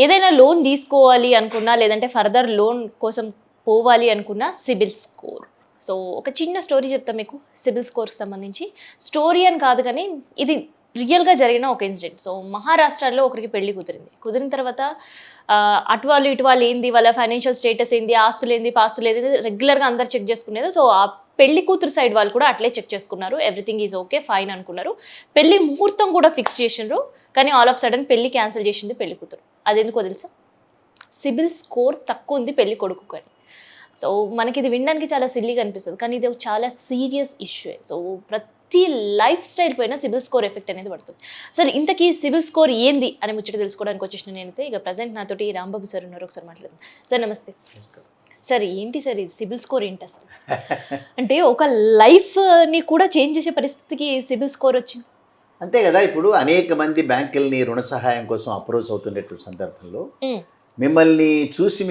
ఏదైనా లోన్ తీసుకోవాలి అనుకున్నా లేదంటే ఫర్దర్ లోన్ కోసం పోవాలి అనుకున్నా సిబిల్ స్కోర్. సో ఒక చిన్న స్టోరీ చెప్తా మీకు సిబిల్ స్కోర్కి సంబంధించి. స్టోరీ అని కాదు కానీ ఇది రియల్గా జరిగిన ఒక ఇన్సిడెంట్. సో మహారాష్ట్రలో ఒకరికి పెళ్లి కుదిరిన తర్వాత అటు వాళ్ళు ఇటు వాళ్ళు ఏంది, వాళ్ళ ఫైనాన్షియల్ స్టేటస్ ఏంది, ఆస్తులు ఏంది, పాస్తులు ఏంది రెగ్యులర్గా అందరు చెక్ చేసుకునేది. సో ఆ పెళ్లి కూతురు సైడ్ వాళ్ళు కూడా అట్లే చెక్ చేసుకున్నారు. ఎవ్రీథింగ్ ఈజ్ ఓకే ఫైన్ అనుకున్నారు. పెళ్లి ముహూర్తం కూడా ఫిక్స్ చేసిండ్రు. కానీ ఆల్ ఆఫ్ సడన్ పెళ్లి క్యాన్సిల్ చేసింది పెళ్లి కూతురు. అది ఎందుకో తెలుసా? సిబిల్ స్కోర్ తక్కువ ఉంది పెళ్లి కొడుకు అని. సో మనకి ఇది వినడానికి చాలా సిల్లీగా అనిపిస్తుంది కానీ ఇది చాలా సీరియస్ ఇష్యూ. సో ప్రతి లైఫ్ స్టైల్ పైన సిబిల్ స్కోర్ ఎఫెక్ట్ అనేది పడుతుంది. అసలు ఇంతకీ సిబిల్ స్కోర్ ఏంది అని ముచ్చట తెలుసుకోవడానికి వచ్చేసిన నేనైతే ఇక ప్రజెంట్ నాతోటి రాంబాబు సార్ ఉన్నారు. ఒకసారి మాట్లాడదాం. సార్ నమస్తే. సార్ ఏంటి సార్ ఇది సిబిల్ స్కోర్ ఏంటి అసలు? అంటే ఒక లైఫ్ని కూడా చేంజ్ చేసే పరిస్థితికి సిబిల్ స్కోర్ వచ్చింది. అంతే కదా. ఇప్పుడు అనేక మంది బ్యాంకుల్ని రుణ సహాయం కోసం అప్రోచ్ అవుతున్నటువంటి సందర్భంలో మిమ్మల్ని చూసి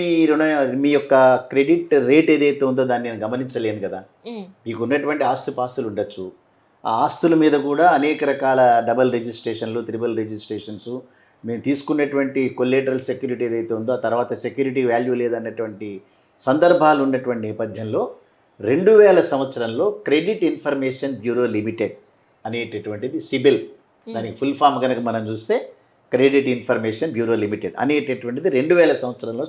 మీ యొక్క క్రెడిట్ రేట్ ఏదైతే ఉందో దాన్ని నేను గమనించలేను కదా. మీకు ఉన్నటువంటి ఆస్తిపాస్తులు ఉండొచ్చు. ఆ ఆస్తుల మీద కూడా అనేక రకాల డబల్ రిజిస్ట్రేషన్లు, త్రిబుల్ రిజిస్ట్రేషన్స్, మేము తీసుకున్నటువంటి కొలేటరల్ సెక్యూరిటీ ఏదైతే ఉందో ఆ తర్వాత సెక్యూరిటీ వాల్యూ లేదన్నటువంటి సందర్భాలు ఉన్నటువంటి నేపథ్యంలో 2000 సంవత్సరంలో క్రెడిట్ ఇన్ఫర్మేషన్ బ్యూరో లిమిటెడ్ అనేటటువంటిది సిబిల్, దానికి ఫుల్ ఫామ్ కనుక మనం చూస్తే క్రెడిట్ ఇన్ఫర్మేషన్ బ్యూరో లిమిటెడ్ అనేటటువంటిది 2000 సంవత్సరంలో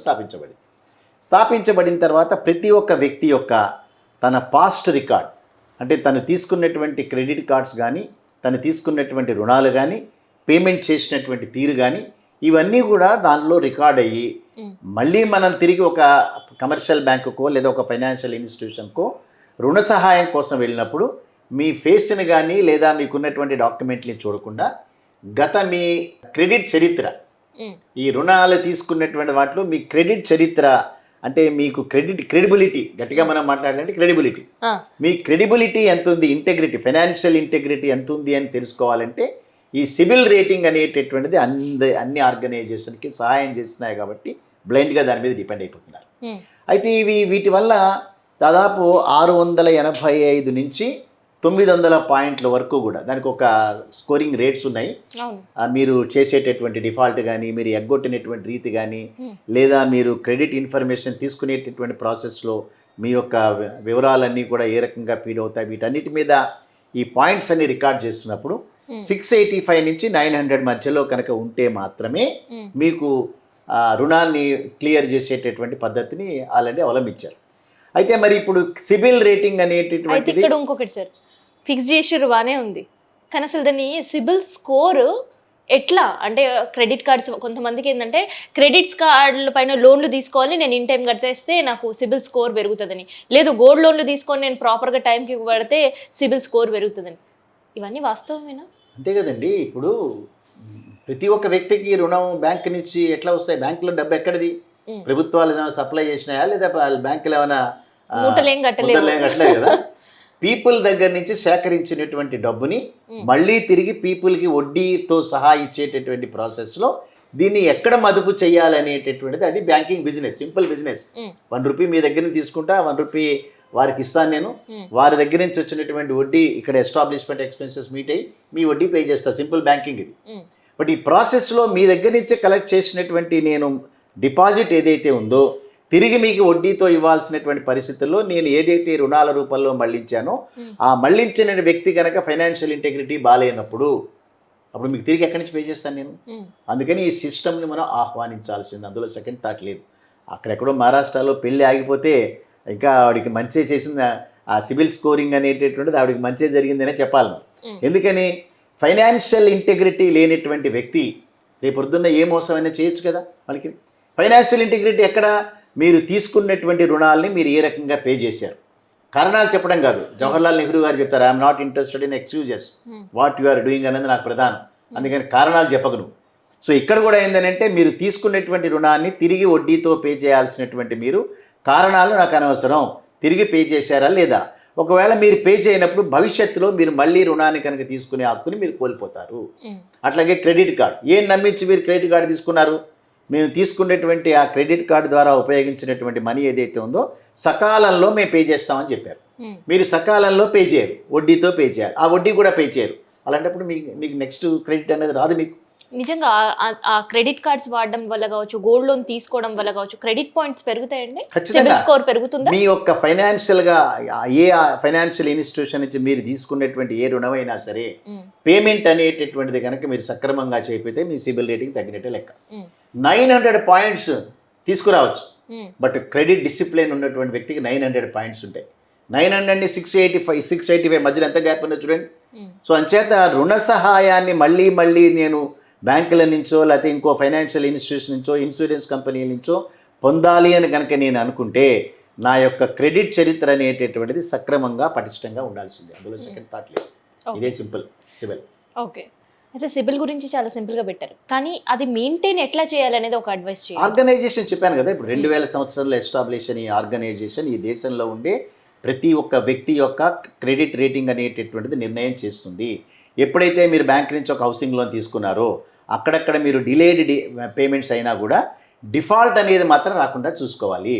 స్థాపించబడిన తర్వాత ప్రతి ఒక్క వ్యక్తి యొక్క తన పాస్ట్ రికార్డ్, అంటే తను తీసుకున్నటువంటి క్రెడిట్ కార్డ్స్ కానీ, తను తీసుకున్నటువంటి రుణాలు కానీ, పేమెంట్ చేసినటువంటి తీరు కానీ ఇవన్నీ కూడా దానిలో రికార్డ్ అయ్యి మళ్ళీ మనం తిరిగి ఒక కమర్షియల్ బ్యాంకుకో లేదా ఒక ఫైనాన్షియల్ ఇన్స్టిట్యూషన్కో రుణ సహాయం కోసం వెళ్ళినప్పుడు మీ ఫేస్ని కానీ లేదా మీకున్నటువంటి డాక్యుమెంట్ని చూడకుండా మీ క్రెడిట్ చరిత్ర, ఈ రుణాలు తీసుకున్నటువంటి వాటిలో మీ క్రెడిట్ చరిత్ర అంటే మీకు క్రెడిబిలిటీ, గట్టిగా మనం మాట్లాడాలంటే క్రెడిబిలిటీ, మీ క్రెడిబిలిటీ ఎంత ఉంది, ఇంటెగ్రిటీ, ఫైనాన్షియల్ ఇంటెగ్రిటీ ఎంత ఉంది అని తెలుసుకోవాలంటే ఈ సిబిల్ రేటింగ్ అనేటటువంటిది అన్ని ఆర్గనైజేషన్కి సహాయం చేస్తున్నాయి కాబట్టి బ్లైండ్గా దాని మీద డిపెండ్ అయిపోతున్నారు. అయితే వీటి వల్ల దాదాపు 685 నుంచి 900 పాయింట్ల వరకు కూడా దానికి ఒక స్కోరింగ్ రేట్స్ ఉన్నాయి. మీరు చేసేటటువంటి డిఫాల్ట్ కానీ, మీరు ఎగ్గొట్టినటువంటి రీతి కానీ, లేదా మీరు క్రెడిట్ ఇన్ఫర్మేషన్ తీసుకునేటటువంటి ప్రాసెస్లో మీ యొక్క వివరాలన్నీ కూడా ఏ రకంగా ఫీడ్ అవుతాయి, వీటన్నిటి మీద ఈ పాయింట్స్ అన్ని రికార్డ్ చేస్తున్నప్పుడు 685 నుంచి 900 మధ్యలో కనుక ఉంటే మాత్రమే మీకు రుణాన్ని క్లియర్ చేసేటటువంటి పద్ధతిని ఆల్రెడీ అవలంబించారు. అయితే మరి ఇప్పుడు సిబిల్ రేటింగ్ అనేటటువంటిది ఇంకొకటి సార్ ఫిక్స్ చేసిర్రు బాగానే ఉంది కానీ అసలు దాన్ని సిబిల్ స్కోర్ ఎట్లా అంటే క్రెడిట్ కార్డ్స్ కొంతమందికి ఏంటంటే క్రెడిట్స్ కార్డుల పైన లోన్లు తీసుకోవాలి, నేను ఇన్ టైం కట్టేస్తే నాకు సిబిల్ స్కోర్ పెరుగుతుందని, లేదు గోల్డ్ లోన్లు తీసుకొని నేను ప్రాపర్గా టైంకి పడితే సిబిల్ స్కోర్ పెరుగుతుందని. ఇవన్నీ వాస్తవమేనా? అంతే కదండి. ఇప్పుడు ప్రతి ఒక్క వ్యక్తికి రుణం బ్యాంక్ నుంచి ఎట్లా వస్తాయి? బ్యాంకులో డబ్బు ఎక్కడిది? ప్రభుత్వాలు ఏమైనా సప్లై చేసినాయా లేదా బ్యాంకులు ఏమైనా కట్టలేదు కదా. పీపుల్ దగ్గర నుంచి సేకరించినటువంటి డబ్బుని మళ్ళీ తిరిగి పీపుల్కి వడ్డీతో సహా ఇచ్చేటటువంటి ప్రాసెస్లో దీన్ని ఎక్కడ మదుపు చేయాలనేటటువంటిది అది banking business, simple business. 1 rupee మీ దగ్గర నుంచి తీసుకుంటా, 1 రూపీ వారికి ఇస్తాను నేను, వారి దగ్గర నుంచి వచ్చినటువంటి వడ్డీ ఇక్కడ ఎస్టాబ్లిష్మెంట్ ఎక్స్పెన్సెస్ మీట్ అయ్యి మీ వడ్డీ పే చేస్తా, సింపుల్ బ్యాంకింగ్ ఇది. బట్ ఈ ప్రాసెస్లో మీ దగ్గర నుంచే కలెక్ట్ చేసినటువంటి నేను డిపాజిట్ ఏదైతే ఉందో తిరిగి మీకు వడ్డీతో ఇవ్వాల్సినటువంటి పరిస్థితుల్లో నేను ఏదైతే రుణాల రూపంలో మళ్లించానో ఆ మళ్లించిన వ్యక్తి కనుక ఫైనాన్షియల్ ఇంటెగ్రిటీ బాగాలేనప్పుడు అప్పుడు మీకు తిరిగి ఎక్కడి నుంచి పే చేస్తాను నేను. అందుకని ఈ సిస్టమ్ని మనం ఆహ్వానించాల్సింది, అందులో సెకండ్ థాట్ లేదు. అక్కడెక్కడో మహారాష్ట్రలో పెళ్ళి ఆగిపోతే ఇంకా ఆవిడకి మంచి చేసింది, ఆ సిబిల్ స్కోరింగ్ అనేటటువంటిది ఆవిడకి మంచి జరిగిందనే చెప్పాలి. ఎందుకని ఫైనాన్షియల్ ఇంటెగ్రిటీ లేనటువంటి వ్యక్తి రేపొద్దున్న ఏ మోసమైనా చేయొచ్చు కదా. వాళ్ళకి ఫైనాన్షియల్ ఇంటెగ్రిటీ ఎక్కడ? మీరు తీసుకున్నటువంటి రుణాలని మీరు ఏ రకంగా పే చేశారు, కారణాలు చెప్పడం కాదు. జవహర్లాల్ నెహ్రూ గారు చెప్తారు, I'm not interested in excuses what you are doing అనేది నాకు ప్రధానం, అందుకని కారణాలు చెప్పకు నువ్వు. సో ఇక్కడ కూడా ఏంటంటే మీరు తీసుకున్నటువంటి రుణాన్ని తిరిగి వడ్డీతో పే చేయాల్సినటువంటి మీరు కారణాలు నాకు అనవసరం, తిరిగి పే చేశారా లేదా. ఒకవేళ మీరు పే చేయనప్పుడు భవిష్యత్తులో మీరు మళ్ళీ రుణాన్ని కనుక తీసుకునే హక్కుని మీరు కోల్పోతారు. అట్లాగే క్రెడిట్ కార్డ్, ఏం నమ్మించి మీరు క్రెడిట్ కార్డు తీసుకున్నారు? మేము తీసుకునేటువంటి ఆ క్రెడిట్ కార్డు ద్వారా ఉపయోగించినటువంటి మనీ ఏదైతే ఉందో సకాలంలో మేము పే చేస్తామని చెప్పారు. మీరు సకాలంలో పే చేయరు, వడ్డీతో పే చేయాలి, ఆ వడ్డీ కూడా పే చేయరు. అలాంటప్పుడు మీకు నెక్స్ట్ క్రెడిట్ అనేది రాదు మీకు. నిజంగా ఆ క్రెడిట్ కార్డ్స్ వాడడం వల్ల కావచ్చు, గోల్డ్ లోన్ తీసుకోవడం వల్ల కావచ్చు, క్రెడిట్ పాయింట్స్ పెరుగుతాయండి, ఖచ్చితంగా. సిబిల్ స్కోర్ పెరుగుతుందా? మీ యొక్క ఫైనాన్షియల్గా ఏ ఫైనాన్షియల్ ఇన్స్టిట్యూషన్ నుంచి మీరు తీసుకున్నటువంటి ఏ రుణమైనా సరే పేమెంట్ అనేటటువంటిది కనుక మీరు సక్రమంగా చేయకపోతే మీ సిబిల్ రేటింగ్ తగ్గినట్టే లెక్క. 900 పాయింట్స్ తీసుకురావచ్చు, బట్ క్రెడిట్ డిసిప్లిన్ ఉన్నటువంటి వ్యక్తికి 900 పాయింట్స్ ఉంటాయి. 900ని 685 మధ్యలో ఎంత గ్యాప్ ఉందో చూడండి. సో అంచేత రుణ సహాయాన్ని మళ్ళీ నేను బ్యాంకుల నుంచో లేకపోతే ఇంకో ఫైనాన్షియల్ ఇన్స్టిట్యూషన్ నుంచో ఇన్సూరెన్స్ కంపెనీల నుంచో పొందాలి అని కనుక నేను అనుకుంటే నా యొక్క క్రెడిట్ చరిత్ర అనేటటువంటిది సక్రమంగా పటిష్టంగా ఉండాల్సిందే. అందులో సెకండ్ థాట్ లేదు. ఇదే సింపుల్ సిబిల్. ఓకే, అయితే సిబిల్ గురించి చాలా సింపుల్గా పెట్టారు, కానీ అది మెయింటైన్ ఎట్లా చేయాలనేది ఒక అడ్వైస్ చేయాలి. ఆర్గనైజేషన్ చెప్పాను కదా, ఇప్పుడు 2000 సంవత్సరంలో ఎస్టాబ్లిష్ అయిన ఈ ఆర్గనైజేషన్ ఈ దేశంలో ఉండే ప్రతి ఒక్క వ్యక్తి యొక్క క్రెడిట్ రేటింగ్ అనేటటువంటిది నిర్ణయం చేస్తుంది. ఎప్పుడైతే మీరు బ్యాంక్ నుంచి ఒక హౌసింగ్ లోన్ తీసుకున్నారో అక్కడక్కడ మీరు డిలేడ్ పేమెంట్స్ అయినా కూడా డిఫాల్ట్ అనేది మాత్రం రాకుండా చూసుకోవాలి.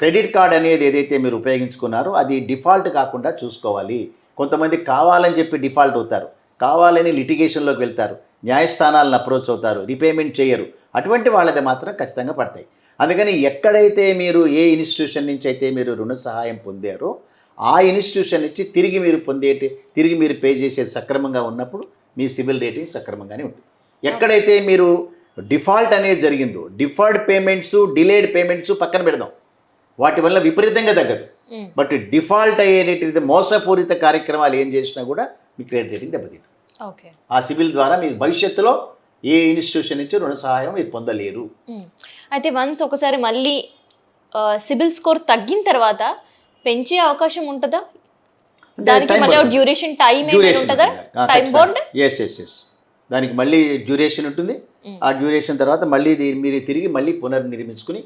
క్రెడిట్ కార్డ్ అనేది ఏదైతే మీరు ఉపయోగించుకున్నారో అది డిఫాల్ట్ కాకుండా చూసుకోవాలి. కొంతమంది కావాలని చెప్పి డిఫాల్ట్ అవుతారు, కావాలని లిటిగేషన్లోకి వెళ్తారు, న్యాయస్థానాలను అప్రోచ్ అవుతారు, రీపేమెంట్ చేయరు. అటువంటి వాళ్ళది మాత్రం ఖచ్చితంగా పడతాయి. అందుకని ఎక్కడైతే మీరు ఏ ఇన్స్టిట్యూషన్ నుంచి అయితే మీరు రుణ సహాయం పొందారో ఆ ఇన్స్టిట్యూషన్ నుంచి తిరిగి మీరు పే చేసేది సక్రమంగా ఉన్నప్పుడు మీ సిబిల్ రేటింగ్ సక్రమంగానే ఉంటుంది. ఎక్కడైతే మీరు డిఫాల్ట్ అనేది జరిగిందో డిఫర్డ్ పేమెంట్స్ డిలేడ్ పేమెంట్స్ పక్కన పెడదాం, వాటి వల్ల విపరీతంగా తగ్గదు. బట్ డిఫాల్ట్ అయ్యేటటువంటి మోసపూరిత కార్యక్రమాలు ఏం చేసినా కూడా మీ క్రెడిట్ రేటింగ్ దెబ్బతింటుంది. ఓకే, ఆ సిబిల్ ద్వారా మీరు భవిష్యత్తులో ఏ ఇన్స్టిట్యూషన్ నుంచి రుణ సహాయం మీరు పొందలేరు. అయితే వన్స్ ఒకసారి మళ్ళీ సిబిల్ స్కోర్ తగ్గిన తర్వాత పెంచే అవకాశం ఉంటుందా? దానికి మళ్ళీ డ్యూరేషన్ టైం ఏమైనా ఉంటుందా? Time bond? ఎస్ దానికి మళ్ళీ డ్యూరేషన్ ఉంటుంది. ఆ డ్యూరేషన్ తర్వాత మళ్ళీ మీరు తిరిగి మళ్ళీ పునర్నిర్మించుకుని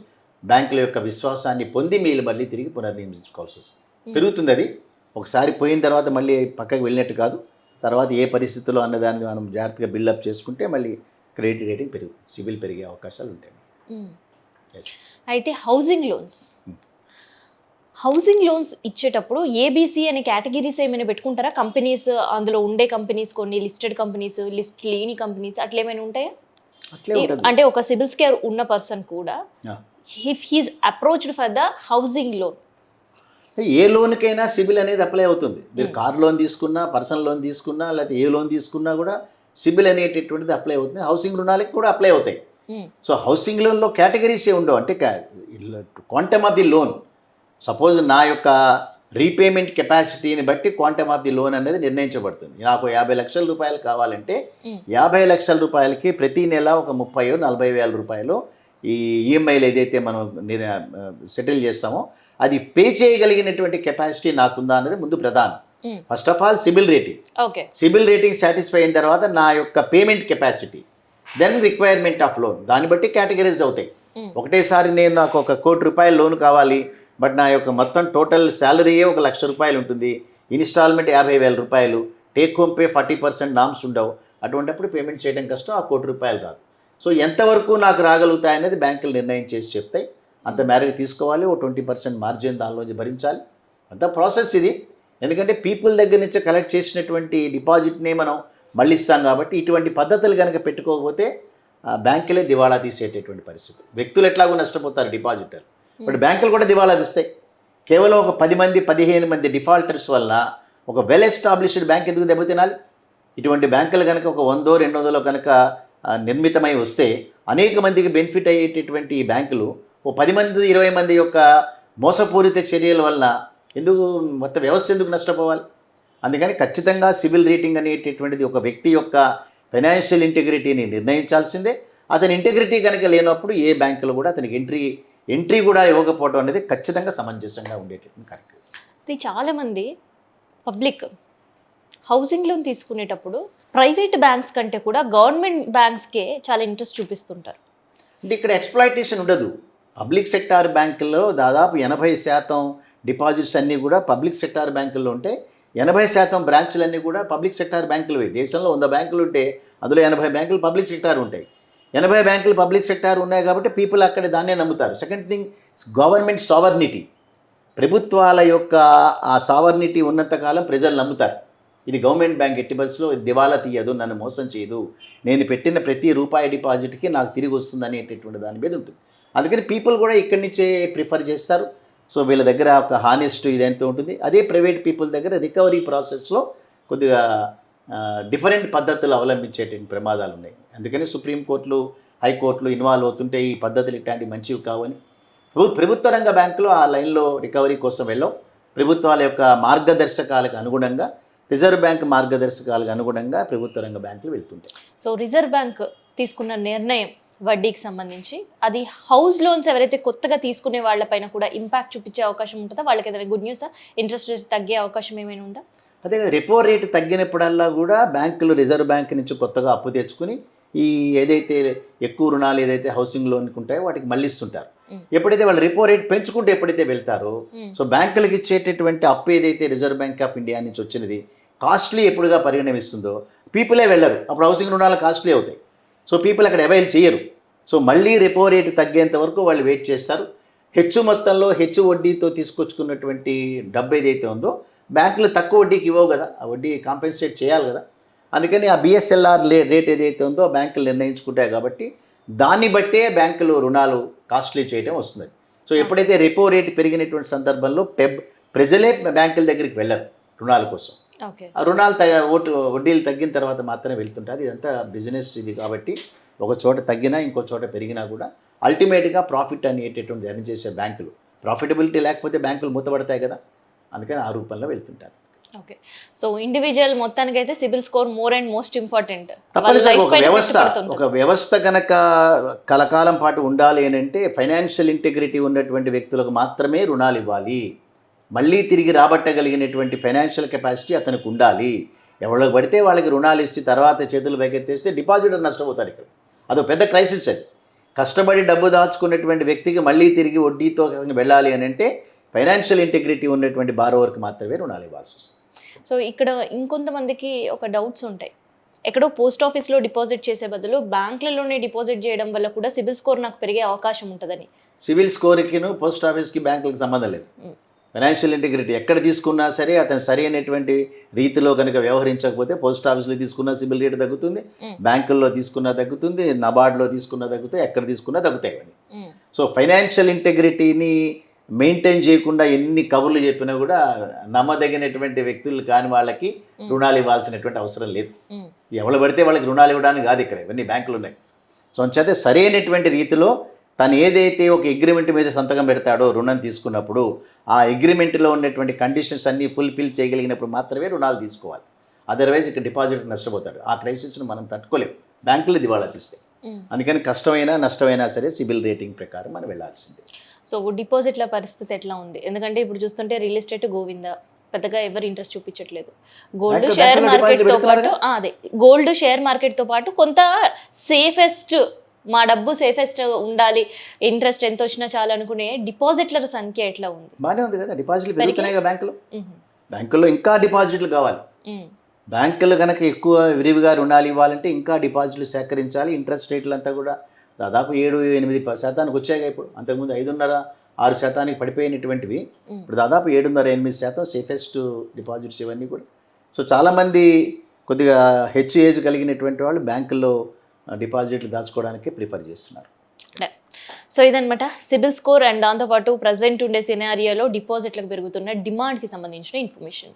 బ్యాంకుల యొక్క విశ్వాసాన్ని పొంది మీరు మళ్ళీ తిరిగి పునర్నిర్మించుకోవాల్సి వస్తుంది. పెరుగుతుంది అది. ఒకసారి పోయిన తర్వాత మళ్ళీ పక్కకి వెళ్ళినట్టు కాదు. తర్వాత ఏ పరిస్థితుల్లో అన్నదాన్ని మనం జాగ్రత్తగా బిల్డప్ చేసుకుంటే మళ్ళీ క్రెడిట్ రేటింగ్ పెరుగుతుంది, సిబిల్ పెరిగే అవకాశాలు ఉంటాయి. అయితే హౌసింగ్ లోన్స్ ఇచ్చేటప్పుడు ఏబీసీ అనే కేటగిరీస్ ఏమైనా పెట్టుకుంటారా? కంపెనీస్, అందులో ఉండే కంపెనీస్, కొన్ని లిస్టెడ్ కంపెనీస్, లిస్ట్ లేని కంపెనీస్ అట్లా ఏమైనా ఉంటాయా? అంటే ఒక సిబిల్ స్కోర్ ఉన్న పర్సన్ కూడా if he's approached for the housing loan, ఏ లోన్కైనా సిబిల్ అనేది అప్లై అవుతుంది. మీరు కార్ లోన్ తీసుకున్నా, పర్సనల్ లోన్ తీసుకున్నా, లేకపోతే ఏ లోన్ తీసుకున్నా కూడా సిబిల్ అనేటటువంటిది అప్లై అవుతుంది. హౌసింగ్ రుణాలకు కూడా అప్లై అవుతాయి. సో హౌసింగ్ లోన్లో కేటగిరీస్ ఏ ఉండవు. అంటే quantum of the loan, suppose నా యొక్క రీపేమెంట్ కెపాసిటీని బట్టి క్వాంటమ్ ఆఫ్ ది లోన్ అనేది నిర్ణయించబడుతుంది. నాకు 50 లక్షల రూపాయలు కావాలంటే 50 లక్షల రూపాయలకి ప్రతి నెల ఒక 30-40 వేల రూపాయలు ఈ ఈఎంఐలు ఏదైతే మనం సెటిల్ చేస్తామో అది పే చేయగలిగినటువంటి కెపాసిటీ నాకుందా అనేది ముందు ప్రధానం. First of all CIBIL rating satisfy అయిన తర్వాత నా యొక్క payment capacity, then requirement of loan, దాన్ని బట్టి కేటగిరీస్ అవుతాయి. ఒకటేసారి నాకు 1 కోటి రూపాయల లోన్ కావాలి, బట్ నా యొక్క మొత్తం టోటల్ శాలరీయే 1 లక్ష రూపాయలు ఉంటుంది, ఇన్స్టాల్మెంట్ 50,000 రూపాయలు, టేక్ హోమ్ పే 40% నామ్స్ ఉండవు. అటువంటిప్పుడు పేమెంట్ చేయడం కష్టం, ఆ 1 కోటి రూపాయలు రాదు. సో ఎంతవరకు నాకు రాగలుగుతాయనేది బ్యాంకులు నిర్ణయం చేసి చెప్తాయి. అంత మేరకు తీసుకోవాలి, ఓ 20% మార్జిన్ దానిలోంచి భరించాలి. అంత ప్రాసెస్ ఇది. ఎందుకంటే పీపుల్ దగ్గర నుంచి కలెక్ట్ చేసినటువంటి డిపాజిట్నే మనం మళ్ళీ ఇస్తాం కాబట్టి ఇటువంటి పద్ధతులు కనుక పెట్టుకోకపోతే బ్యాంకులే దివాళా తీసేటటువంటి పరిస్థితి. వ్యక్తులు ఎట్లాగో నష్టపోతారు డిపాజిటర్, బట్ బ్యాంకులు కూడా దివాళా తీస్తాయి. కేవలం ఒక 10 మంది 15 మంది డిఫాల్టర్స్ వల్ల ఒక వెల్ ఎస్టాబ్లిష్డ్ బ్యాంక్ ఎందుకు దెబ్బతినాలి? ఇటువంటి బ్యాంకులు కనుక ఒక 100-200 కనుక నిర్మితమై వస్తే అనేక మందికి బెనిఫిట్ అయ్యేటటువంటి ఈ బ్యాంకులు ఓ 10 మంది 20 మంది యొక్క మోసపూరిత చర్యల వల్ల ఎందుకు మొత్తం వ్యవస్థ ఎందుకు నష్టపోవాలి? అందుకని ఖచ్చితంగా సిబిల్ రేటింగ్ అనేటటువంటిది ఒక వ్యక్తి యొక్క ఫైనాన్షియల్ ఇంటెగ్రిటీని నిర్ణయించాల్సిందే. అతని ఇంటెగ్రిటీ కనుక లేనప్పుడు ఏ బ్యాంకులు కూడా అతనికి ఎంట్రీ కూడా ఇవ్వకపోవడం అనేది ఖచ్చితంగా సమంజసంగా ఉండేటటువంటి కార్యక్రమం. ఇది చాలామంది పబ్లిక్ హౌసింగ్ లోన్ తీసుకునేటప్పుడు ప్రైవేట్ బ్యాంక్స్ కంటే కూడా గవర్నమెంట్ బ్యాంక్స్కే చాలా ఇంట్రెస్ట్ చూపిస్తుంటారు. అంటే ఇక్కడ ఎక్స్‌ప్లాయిటేషన్ ఉండదు. పబ్లిక్ సెక్టార్ బ్యాంకుల్లో దాదాపు 80% డిపాజిట్స్ అన్నీ కూడా పబ్లిక్ సెక్టార్ బ్యాంకుల్లో ఉంటే 80% బ్రాంచ్లన్నీ కూడా పబ్లిక్ సెక్టార్ బ్యాంకులవే. దేశంలో 100 బ్యాంకులు ఉంటే అందులో 80 బ్యాంకులు పబ్లిక్ సెక్టార్ ఉంటాయి. 80 బ్యాంకులు పబ్లిక్ సెక్టార్ ఉన్నాయి కాబట్టి పీపుల్ అక్కడ దాన్నే నమ్ముతారు. సెకండ్ థింగ్, గవర్నమెంట్ సావర్నిటీ, ప్రభుత్వాల యొక్క ఆ సావర్నిటీ ఉన్నంతకాలం ప్రజలు నమ్ముతారు. ఇది గవర్నమెంట్ బ్యాంక్ ఎట్టి బస్సులో దివాలా తీయదు, నన్ను మోసం చేయదు, నేను పెట్టిన ప్రతి రూపాయి డిపాజిట్కి నాకు తిరిగి వస్తుంది అనేటటువంటి దాని మీద ఉంటుంది. అందుకని పీపుల్ కూడా ఇక్కడి నుంచే ప్రిఫర్ చేస్తారు. సో వీళ్ళ దగ్గర ఒక హానెస్ట్ ఇదంతా ఉంటుంది. అదే ప్రైవేట్ పీపుల్ దగ్గర రికవరీ ప్రాసెస్లో కొద్దిగా డిఫరెంట్ పద్ధతులు అవలంబించేటువంటి ప్రమాదాలు ఉన్నాయి. అందుకని సుప్రీంకోర్టులు, హైకోర్టులు ఇన్వాల్వ్ అవుతుంటే ఈ పద్ధతులు ఇట్లాంటివి మంచివి కావని ప్రభుత్వ రంగ బ్యాంకులు ఆ లైన్లో రికవరీ కోసం వెళ్ళాం. ప్రభుత్వాల యొక్క మార్గదర్శకాలకు అనుగుణంగా, రిజర్వ్ బ్యాంక్ మార్గదర్శకాలకు అనుగుణంగా ప్రభుత్వ రంగ బ్యాంకులు వెళ్తుంటాయి. సో రిజర్వ్ బ్యాంక్ తీసుకున్న నిర్ణయం వడ్డీకి సంబంధించి అది హౌస్ లోన్స్ ఎవరైతే కొత్తగా తీసుకునే వాళ్ళపైన కూడా ఇంపాక్ట్ చూపించే అవకాశం ఉంటుందా? వాళ్ళకి ఏదైనా గుడ్ న్యూసా? ఇంట్రెస్ట్ రేట్ తగ్గే అవకాశం ఏమైనా ఉందా? అదే కదా, రెపో రేటు తగ్గినప్పుడల్లా కూడా బ్యాంకులు రిజర్వ్ బ్యాంక్ నుంచి కొత్తగా అప్పు తెచ్చుకుని ఈ ఏదైతే ఎక్కువ రుణాలు ఏదైతే హౌసింగ్ లోన్కి ఉంటాయో వాటికి మళ్ళిస్తుంటారు. ఎప్పుడైతే వాళ్ళు రెపో రేట్ పెంచుకుంటూ ఎప్పుడైతే వెళ్తారో, సో బ్యాంకులకు ఇచ్చేటటువంటి అప్పు ఏదైతే రిజర్వ్ బ్యాంక్ ఆఫ్ ఇండియా నుంచి వచ్చినది కాస్ట్లీ ఎప్పుడుగా పరిగణిస్తుందో పీపులే వెళ్ళరు. అప్పుడు హౌసింగ్ రుణాలు కాస్ట్లీ అవుతాయి. సో పీపుల్ అక్కడ అవైల్ చేయరు. సో మళ్ళీ రెపో రేటు తగ్గేంత వరకు వాళ్ళు వెయిట్ చేస్తారు. హెచ్చు మొత్తంలో హెచ్చు వడ్డీతో తీసుకొచ్చుకున్నటువంటి డబ్బు ఏదైతే ఉందో బ్యాంకులు తక్కువ వడ్డీకి ఇవ్వవు కదా, ఆ వడ్డీ కాంపెన్సేట్ చేయాలి కదా. అందుకని ఆ బిఎస్ఎల్ఆర్ రేట్ ఏదైతే ఉందో బ్యాంకులు నిర్ణయించుకుంటాయి కాబట్టి దాన్ని బట్టే బ్యాంకులు రుణాలు కాస్ట్లీ చేయడం వస్తుంది. సో ఎప్పుడైతే రెపో రేటు పెరిగినటువంటి సందర్భంలో ప్రజలే బ్యాంకుల దగ్గరికి వెళ్ళరు రుణాల కోసం. ఆ రుణాలు వడ్డీలు తగ్గిన తర్వాత మాత్రమే వెళ్తుంటారు. ఇదంతా బిజినెస్ ఇది కాబట్టి ఒక చోట తగ్గినా ఇంకో చోట పెరిగినా కూడా అల్టిమేట్గా ప్రాఫిట్ అనేటటువంటి ఎర్న్ చేసే బ్యాంకులు, ప్రాఫిటబిలిటీ లేకపోతే బ్యాంకులు మూతపడతాయి కదా, అందుకని ఆ రూపంలో వెళ్తుంటారు. ఓకే, సో ఇండివిజువల్ మొత్తానికి అయితే CIBIL score more and most important. తప్పనిసరిగా ఒక వ్యవస్థ కనుక కలకాలం పాటు ఉండాలి అని అంటే ఫైనాన్షియల్ ఇంటెగ్రిటీ ఉన్నటువంటి వ్యక్తులకు మాత్రమే రుణాలు ఇవ్వాలి. మళ్ళీ తిరిగి రాబట్టగలిగినటువంటి ఫైనాన్షియల్ కెపాసిటీ అతనికి ఉండాలి. ఎవరికి పడితే వాళ్ళకి రుణాలు ఇచ్చి తర్వాత చేతులు పైకెత్తేస్తే డిపాజిటర్ నష్టపోతారు. ఇక్కడ అదో పెద్ద క్రైసిస్. అది కష్టపడి డబ్బు దాచుకున్నటువంటి వ్యక్తికి మళ్ళీ తిరిగి వడ్డీతో వెళ్ళాలి అని అంటే ఫైనాన్షియల్ ఇంటెగ్రిటీ ఉన్నటువంటి బారోవర్కి మాత్రమే రుణాలు ఇవ్వాల్సి వస్తుంది. సో ఇక్కడ ఇంకొంతమందికి ఒక డౌట్స్ ఉంటాయి. ఎక్కడో పోస్ట్ ఆఫీస్లో డిపాజిట్ చేసే బదులు బ్యాంకులలోనే డిపాజిట్ చేయడం వల్ల కూడా సిబిల్ స్కోర్ నాకు పెరిగే అవకాశం ఉంటుందని. సిబిల్ స్కోర్కిను పోస్ట్ ఆఫీస్కి బ్యాంకులకు సంబంధం లేదు. ఫైనాన్షియల్ ఇంటిగ్రిటీ ఎక్కడ తీసుకున్నా సరే అతను సరి అయినటువంటి రీతిలో కనుక వ్యవహరించకపోతే పోస్ట్ ఆఫీస్లో తీసుకున్న సిబిల్ రేట్ తగ్గుతుంది, బ్యాంకుల్లో తీసుకున్నా తగ్గుతుంది, నబార్డ్లో తీసుకున్నా తగ్గుతాయి, ఎక్కడ తీసుకున్నా తగ్గుతాయి అని. సో ఫైనాన్షియల్ ఇంటిగ్రిటీని మెయింటైన్ చేయకుండా ఎన్ని కబుర్లు చెప్పినా కూడా నమ్మదగినటువంటి వ్యక్తులు కాని వాళ్ళకి రుణాలు ఇవ్వాల్సినటువంటి అవసరం లేదు. ఎవరు పడితే వాళ్ళకి రుణాలు ఇవ్వడానికి కాదు, ఇక్కడ ఇవన్నీ బ్యాంకులు ఉన్నాయి. సో అంచేతే సరైనటువంటి రీతిలో తను ఏదైతే ఒక అగ్రిమెంట్ మీద సంతకం పెడతాడో రుణం తీసుకున్నప్పుడు ఆ అగ్రిమెంట్లో ఉన్నటువంటి కండిషన్స్ అన్నీ ఫుల్ఫిల్ చేయగలిగినప్పుడు మాత్రమే రుణాలు తీసుకోవాలి. అదర్వైజ్ ఇక్కడ డిపాజిట్ నష్టపోతాడు. ఆ క్రైసిస్ను మనం తట్టుకోలేము, బ్యాంకులు దివాళా తీస్తాయి. అందుకని కష్టమైనా నష్టమైనా సరే సిబిల్ రేటింగ్ ప్రకారం మనం వెళ్ళాల్సిందే. సో డిపాజిట్ల పరిస్థితి ఎట్లా ఉంది? ఎందుకంటే ఇప్పుడు చూస్తుంటే రియల్ ఎస్టేట్ గోవిందా, పెద్దగా ఎవరు ఇంట్రెస్ట్ చూపించట్లేదు. గోల్డ్ షేర్ మార్కెట్తో పాటు గోల్డ్ షేర్ మార్కెట్తో పాటు కొంత సేఫెస్ట్, మా డబ్బు సేఫెస్ట్ ఉండాలి, ఇంట్రెస్ట్ ఎంత వచ్చినా చాలు అనుకునే డిపాజిట్ల సంఖ్య ఎట్లా ఉంది? బాగానే ఉంది కదా, డిపాజిట్లు పెరుగుతున్నాయి కదా బ్యాంకులో. బ్యాంకుల్లో ఇంకా డిపాజిట్లు కావాలి. బ్యాంకులు కనుక ఎక్కువ విరివిగా రుణాలు ఇవ్వాలంటే ఇంకా డిపాజిట్లు సేకరించాలి. ఇంట్రెస్ట్ రేట్లు అంతా కూడా దాదాపు 7-8% వచ్చాయి ఇప్పుడు. అంతకుముందు 5.5-6% పడిపోయినటువంటివి ఇప్పుడు దాదాపు 7.5-8% సేఫెస్ట్ డిపాజిట్స్ ఇవన్నీ కూడా. సో చాలామంది కొద్దిగా హెచ్చు ఏజ్ కలిగినటువంటి వాళ్ళు బ్యాంకుల్లో డిపాజిట్లు దాచుకోవడానికి ప్రిఫర్ చేస్తున్నారు. సో ఇదనమాట సిబిల్ స్కోర్ అండ్ దాంతోపాటు ప్రజెంట్ ఉండే సినారియోలో డిపాజిట్లకు పెరుగుతున్న డిమాండ్కి సంబంధించిన ఇన్ఫర్మేషన్.